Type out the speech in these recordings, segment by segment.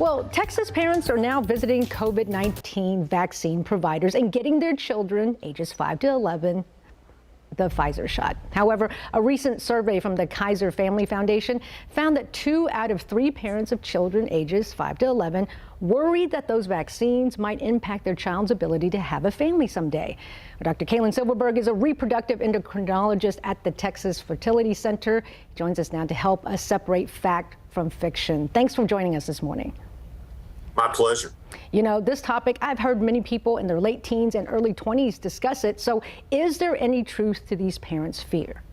Well, Texas parents are now visiting COVID-19 vaccine providers and getting their children ages 5 to 11 the Pfizer shot. However, a recent survey from the Kaiser Family Foundation found that 2 out of 3 parents of children ages 5 to 11 worried that those vaccines might impact their child's ability to have a family someday. Dr. Kaylen Silverberg is a reproductive endocrinologist at the Texas Fertility Center. He joins us now to help us separate fact from fiction. Thanks for joining us this morning. My pleasure. You know, this topic, I've heard many people in their late teens and early 20s discuss it. So is there any truth to these parents' fear?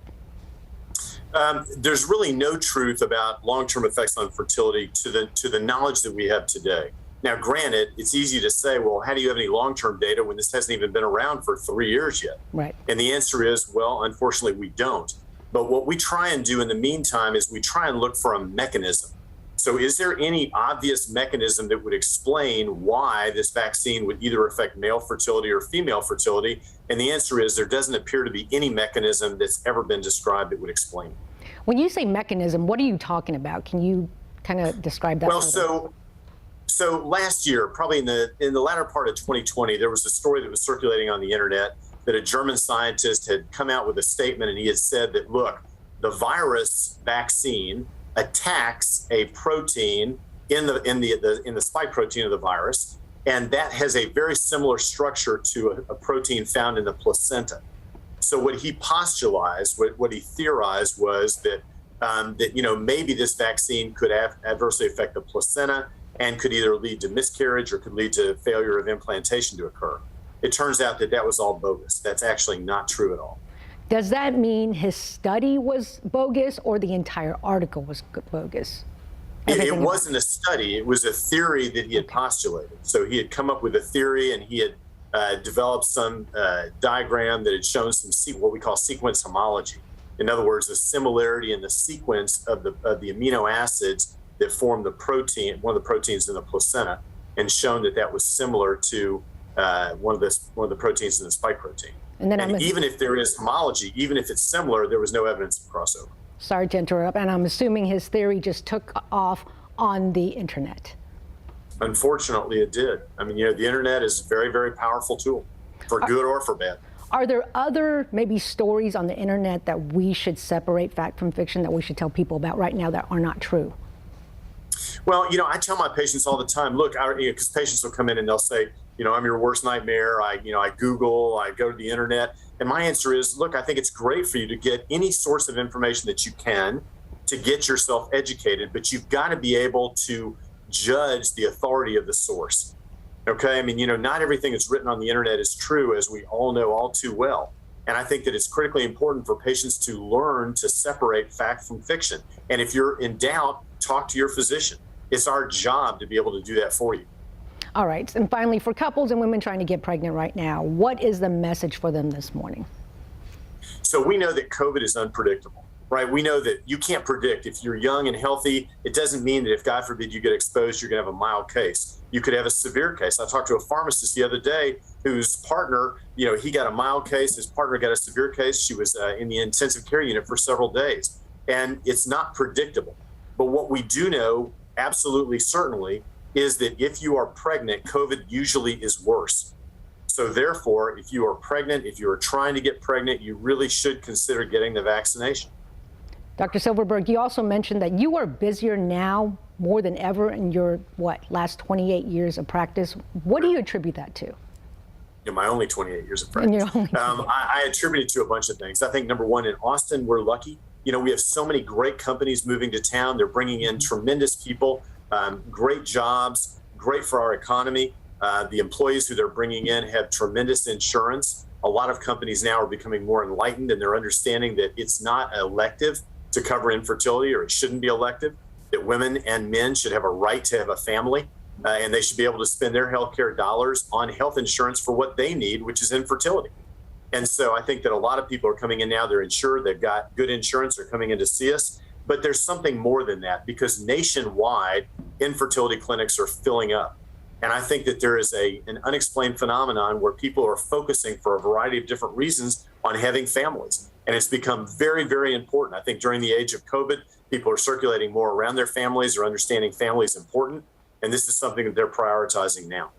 There's really no truth about long-term effects on fertility to the knowledge that we have today. Now, granted, it's easy to say, well, how do you have any long-term data when this hasn't even been around for 3 years yet? Right. And the answer is, well, unfortunately, we don't. But what we try and do in the meantime is we try and look for a mechanism. So is there any obvious mechanism that would explain why this vaccine would either affect male fertility or female fertility? And the answer is there doesn't appear to be any mechanism that's ever been described that would explain it. When you say mechanism, what are you talking about? Can you kind of describe that? Well, so last year, probably in the latter part of 2020, there was a story that was circulating on the internet that a German scientist had come out with a statement, and he had said that, look, the virus vaccine attacks a protein in the spike protein of the virus, and that has a very similar structure to a protein found in the placenta. So what he postulated, what he theorized was that maybe this vaccine could adversely affect the placenta and could either lead to miscarriage or could lead to failure of implantation to occur. It turns out that was all bogus. That's actually not true at all. Does that mean his study was bogus or the entire article was bogus? It wasn't a study. It was a theory that he had postulated. So he had come up with a theory, and he had developed some diagram that had shown some what we call sequence homology. In other words, a similarity in the sequence of the amino acids that form the protein, one of the proteins in the placenta, and shown that was similar to one of the proteins in the spike protein. And even if there is homology, even if it's similar, there was no evidence of crossover. Sorry to interrupt, and I'm assuming his theory just took off on the internet. Unfortunately, it did. I mean, the internet is a very, very powerful tool, for good or for bad. Are there other maybe stories on the internet that we should separate fact from fiction, that we should tell people about right now that are not true? Well, I tell my patients all the time, look, because patients will come in and they'll say, I'm your worst nightmare. I Google, I go to the internet. And my answer is, look, I think it's great for you to get any source of information that you can to get yourself educated, but you've got to be able to judge the authority of the source. Okay. I mean, not everything that's written on the internet is true, as we all know all too well. And I think that it's critically important for patients to learn to separate fact from fiction. And if you're in doubt, talk to your physician. It's our job to be able to do that for you. All right. And finally, for couples and women trying to get pregnant right now, what is the message for them this morning? So we know that COVID is unpredictable, right? We know that you can't predict. If you're young and healthy, it doesn't mean that if, God forbid, you get exposed, you're going to have a mild case. You could have a severe case. I talked to a pharmacist the other day whose partner, he got a mild case. His partner got a severe case. She was in the intensive care unit for several days. And it's not predictable. But what we do know, absolutely certainly, is that if you are pregnant, COVID usually is worse. So therefore, if you are pregnant, if you are trying to get pregnant, you really should consider getting the vaccination. Dr. Silverberg, you also mentioned that you are busier now more than ever in your, last 28 years of practice. What do you attribute that to? My only 28 years of practice. I attribute it to a bunch of things. I think, number one, in Austin, we're lucky. We have so many great companies moving to town. They're bringing in tremendous people. Great jobs, great for our economy. The employees who they're bringing in have tremendous insurance. A lot of companies now are becoming more enlightened, and they're understanding that it's not elective to cover infertility, or it shouldn't be elective, that women and men should have a right to have a family, and they should be able to spend their healthcare dollars on health insurance for what they need, which is infertility. And so I think that a lot of people are coming in now, they're insured, they've got good insurance, they're coming in to see us. But there's something more than that, because nationwide, infertility clinics are filling up. And I think that there is an unexplained phenomenon where people are focusing for a variety of different reasons on having families. And it's become very, very important. I think during the age of COVID, people are circulating more around their families, or understanding family is important. And this is something that they're prioritizing now.